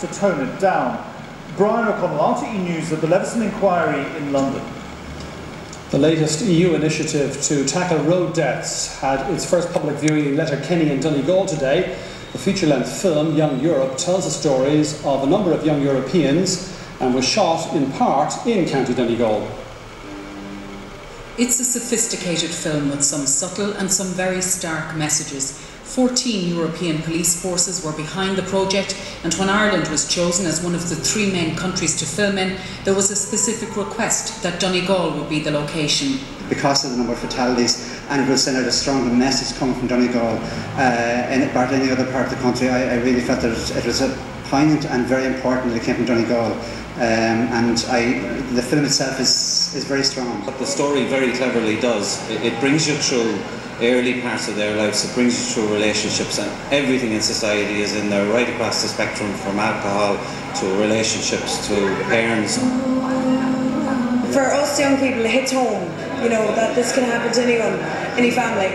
to tone it down. Brian O'Connell, RTE News at the Leveson inquiry in London. The latest EU initiative to tackle road deaths had its first public viewing in Letterkenny in Donegal today. The feature-length film, Young Europe, tells the stories of a number of young Europeans and was shot in part in County Donegal. It's a sophisticated film with some subtle and some very stark messages. 14 European police forces were behind the project, and when Ireland was chosen as one of the 3 main countries to film in, there was a specific request that Donegal would be the location. Because of the number of fatalities, and it will send out a stronger message coming from Donegal compared to any other part of the country. I really felt that it was a poignant and very important that it came from Donegal. The film itself is very strong. What the story very cleverly does, it brings you through early parts of their lives, it brings you through relationships, and everything in society is in there, right across the spectrum, from alcohol to relationships to parents. For us young people, it hits home, you know, that this can happen to anyone, any family.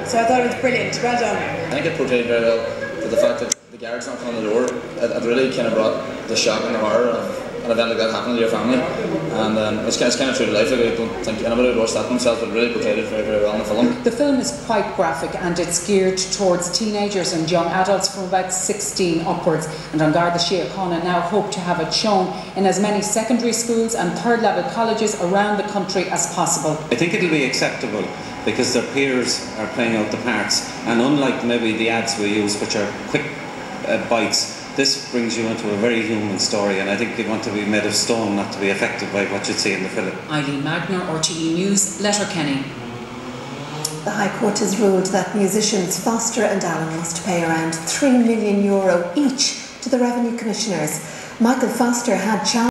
So I thought it was brilliant. Well done. I think it portrayed very well for the fact that the guards knocking on the door. It really kind of brought the shock and the horror of an event like that happening to your family, and it's kind of true to life. I don't think anybody would watch that themselves, but really portrayed it very, very well in the film. The film is quite graphic, and it's geared towards teenagers and young adults from about 16 upwards, and An Garda Síochána now hope to have it shown in as many secondary schools and third-level colleges around the country as possible. I think it'll be acceptable because their peers are playing out the parts, and unlike maybe the ads we use, which are quick bites, this brings you into a very human story, and I think they want to be made of stone, not to be affected by what you see in the film. Eileen Magner, RTE News, Letterkenny. The High Court has ruled that musicians Foster and Allen must pay around €3 million each to the Revenue Commissioners. Michael Foster had challenged